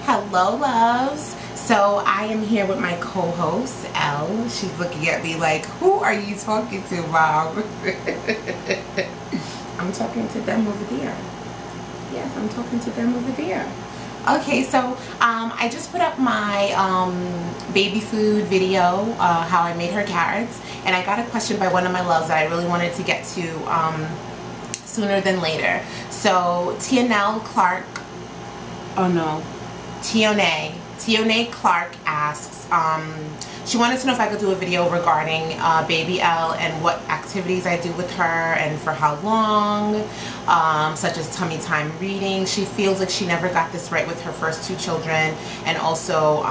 Hello, loves. So I am here with my co-host, Elle. She's looking at me like, who are you talking to, Mom? I'm talking to them over there. Yes, I'm talking to them over there. Okay, so I just put up my baby food video, how I made her carrots, and I got a question by one of my loves that I really wanted to get to sooner than later. So Tionelle Clark, oh no, Tionelle Clark asks, she wanted to know if I could do a video regarding baby Elle and what activities I do with her and for how long, such as tummy time reading. She feels like she never got this right with her first two children, and also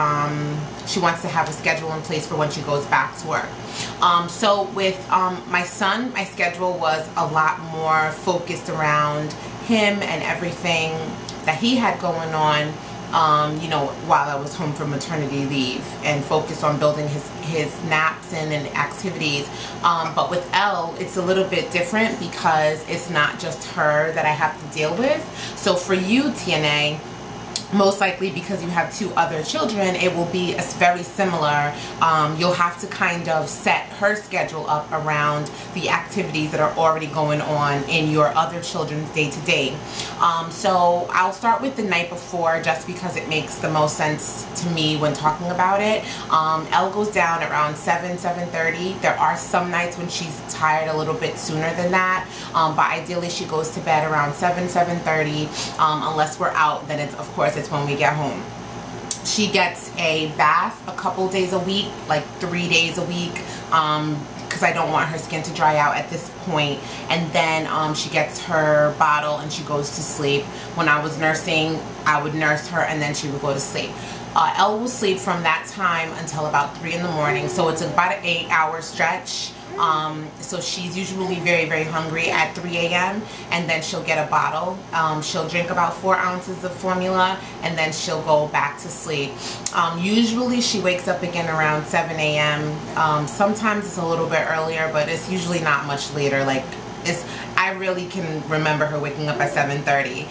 she wants to have a schedule in place for when she goes back to work. So with my son, my schedule was a lot more focused around him and everything that he had going on. You know, while I was home from maternity leave, and focused on building his naps and activities. But with Elle, it's a little bit different because it's not just her that I have to deal with. So for you, TNA, most likely because you have two other children, it will be very similar. You'll have to kind of set her schedule up around the activities that are already going on in your other children's day-to-day. So I'll start with the night before, just because it makes the most sense to me when talking about it. Elle goes down around 7:30. There are some nights when she's tired a little bit sooner than that, but ideally she goes to bed around 7:30. Unless we're out, then it's, of course, it's when we get home. She gets a bath a couple days a week, like 3 days a week, because I don't want her skin to dry out at this point. And then she gets her bottle and she goes to sleep. When I was nursing, I would nurse her and then she would go to sleep. Elle will sleep from that time until about 3 in the morning, so it's about an 8-hour stretch. So she's usually very hungry at 3 a.m. and then she'll get a bottle. She'll drink about 4 ounces of formula and then she'll go back to sleep. Usually she wakes up again around 7 a.m. Sometimes it's a little bit earlier, but it's usually not much later. Like, I really can remember her waking up at 7:30.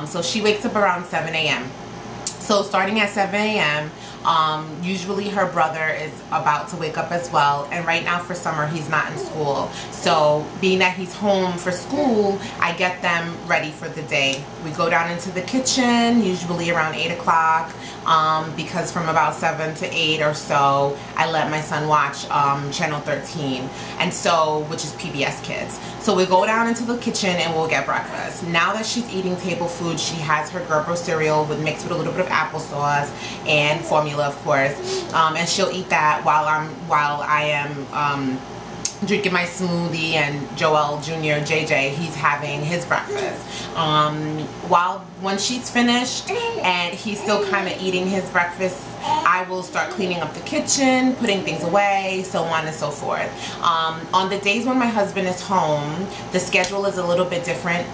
So she wakes up around 7 a.m. So starting at 7 a.m., usually her brother is about to wake up as well, and right now for summer he's not in school. So being that he's home for school, I get them ready for the day. We go down into the kitchen usually around 8 o'clock, because from about 7 to 8 or so I let my son watch channel 13, and so, which is PBS Kids. So we go down into the kitchen and we'll get breakfast. Now that she's eating table food, she has her Gerber cereal mixed with a little bit of applesauce and formula, of course, and she'll eat that while I am drinking my smoothie, and Joel Jr., JJ, he's having his breakfast. When she's finished and he's still kind of eating his breakfast, I will start cleaning up the kitchen, putting things away, so on and so forth. On the days when my husband is home, the schedule is a little bit different,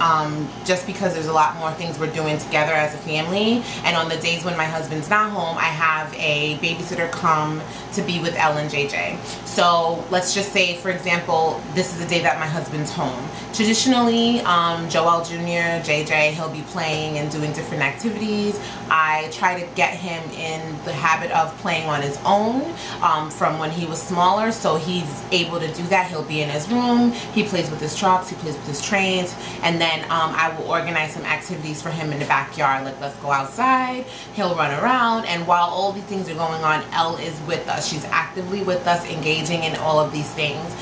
just because there's a lot more things we're doing together as a family. And on the days when my husband's not home, I have a babysitter come to be with Elle and JJ. So let's just say, for example, this is the day that my husband's home. Traditionally, Joel Jr., JJ, he'll be playing and doing different activities. I try to get him in the habit of playing on his own from when he was smaller, so he's able to do that. He'll be in his room, he plays with his trucks, he plays with his trains, and then I will organize some activities for him in the backyard, like let's go outside, he'll run around, and while all these things are going on, Elle is with us. She's actively with us, engaging in all of these things.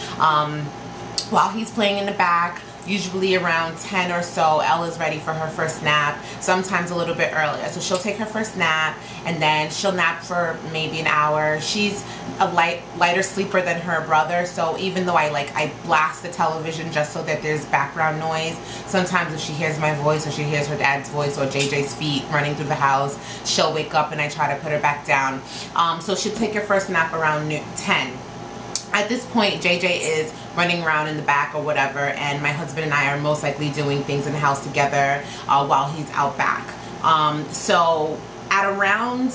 While he's playing in the back, usually around 10 or so, Elle is ready for her first nap, sometimes a little bit earlier. So she'll take her first nap and then she'll nap for maybe an hour. She's a lighter sleeper than her brother, so even though I blast the television just so that there's background noise, sometimes if she hears my voice or she hears her dad's voice or JJ's feet running through the house, she'll wake up and I try to put her back down. So she'll take her first nap around 10. At this point, JJ is running around in the back or whatever, and my husband and I are most likely doing things in the house together while he's out back. So at around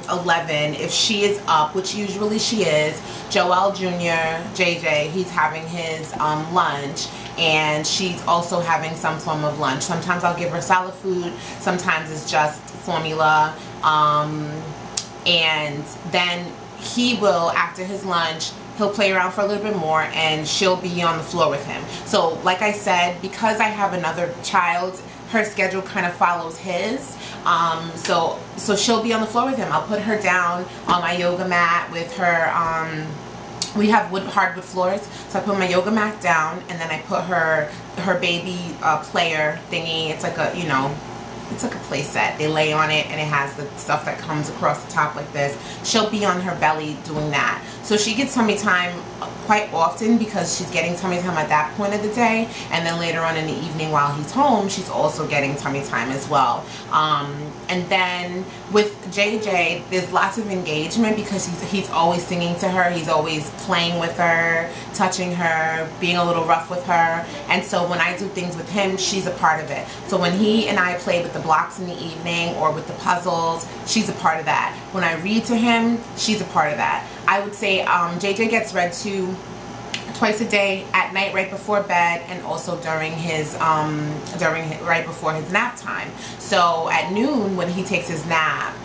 11, if she is up, which usually she is, Joel Jr., JJ, he's having his lunch, and she's also having some form of lunch. Sometimes I'll give her solid food, sometimes it's just formula, And then he will, after his lunch, he'll play around for a little bit more, and she'll be on the floor with him. So like I said, because I have another child, her schedule kind of follows his. So she'll be on the floor with him. I'll put her down on my yoga mat with her. We have hardwood floors, so I put my yoga mat down, and then I put her baby player thingy. It's like a, you know, it's like a play set. They lay on it, and it has the stuff that comes across the top like this. She'll be on her belly doing that. So she gets tummy time quite often because she's getting tummy time at that point of the day, and then later on in the evening while he's home, she's also getting tummy time as well. And then with JJ, there's lots of engagement because he's always singing to her, he's always playing with her, touching her, being a little rough with her. And so when I do things with him, she's a part of it. So when he and I play with the blocks in the evening or with the puzzles, she's a part of that. When I read to him, she's a part of that. I would say JJ gets read to twice a day, at night right before bed, and also during his right before his nap time. So at noon when he takes his nap,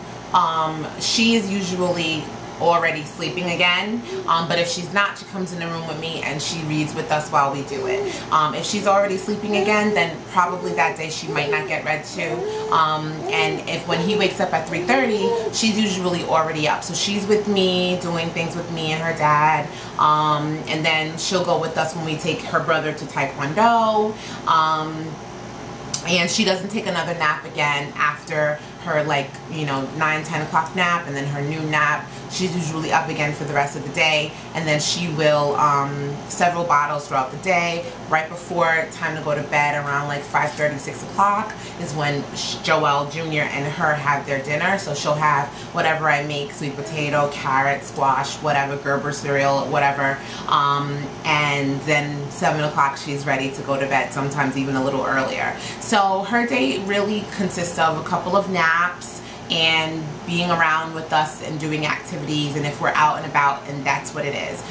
she is usually already sleeping again, but if she's not, she comes in the room with me and she reads with us while we do it. If she's already sleeping again, then probably that day she might not get read to. And if when he wakes up at 3:30, she's usually already up, so she's with me doing things with me and her dad, and then she'll go with us when we take her brother to Taekwondo, and she doesn't take another nap again after her, like, you know, 9-10 o'clock nap, and then her noon nap. She's usually up again for the rest of the day, and then she will several bottles throughout the day. Right before time to go to bed, around like 5:30, 6 o'clock, is when Joel Jr. and her have their dinner. So she'll have whatever I make, sweet potato, carrot, squash, whatever, Gerber cereal, whatever, and then 7 o'clock she's ready to go to bed, sometimes even a little earlier. So her day really consists of a couple of naps and being around with us and doing activities, and if we're out and about, and that's what it is.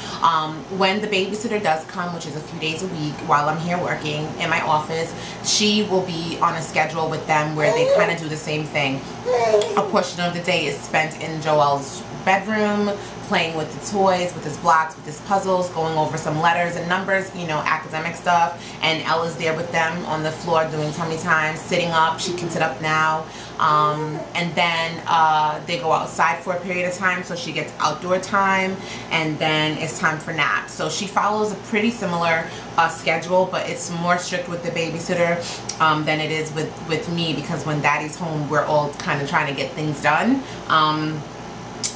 When the babysitter does come, which is a few days a week while I'm here working in my office, she will be on a schedule with them where they kind of do the same thing. A portion of the day is spent in Joel's bedroom, playing with the toys, with his blocks, with his puzzles, going over some letters and numbers, you know, academic stuff, and Ella's there with them on the floor doing tummy time, sitting up. She can sit up now. And then they go outside for a period of time, so she gets outdoor time, and then it's time for naps. So she follows a pretty similar schedule, but it's more strict with the babysitter than it is with me, because when daddy's home, we're all kind of trying to get things done.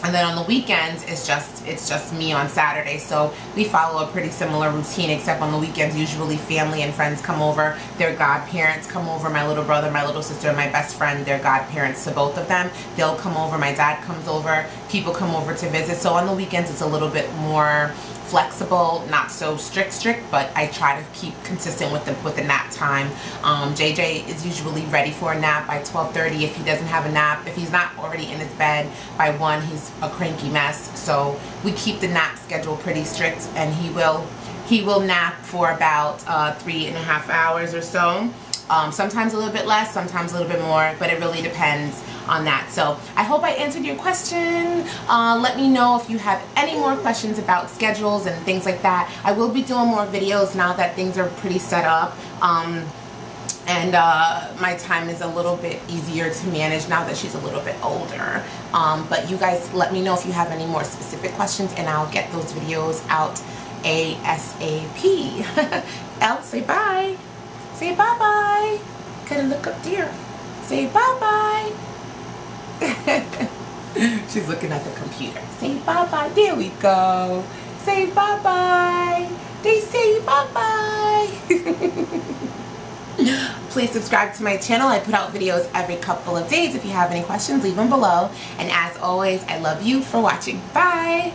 And then on the weekends, it's just me on Saturday. So we follow a pretty similar routine, except on the weekends, usually family and friends come over. Their godparents come over, my little brother, my little sister, and my best friend, they're godparents to both of them. They'll come over, my dad comes over, people come over to visit. So on the weekends, it's a little bit more flexible, not so strict, but I try to keep consistent with the nap time. JJ is usually ready for a nap by 12:30 if he doesn't have a nap. If he's not already in his bed by 1, he's a cranky mess. So we keep the nap schedule pretty strict, and he will nap for about 3.5 hours or so. Sometimes a little bit less, sometimes a little bit more, but it really depends on that. So I hope I answered your question. Let me know if you have any more questions about schedules and things like that. I will be doing more videos now that things are pretty set up, and my time is a little bit easier to manage now that she's a little bit older. But you guys let me know if you have any more specific questions, and I'll get those videos out ASAP. Elle, say bye. Say bye-bye. Gotta look up there. Say bye-bye. She's looking at the computer. Say bye-bye. There we go. Say bye-bye. They say bye-bye. Please subscribe to my channel. I put out videos every couple of days. If you have any questions, leave them below. And as always, I love you for watching. Bye.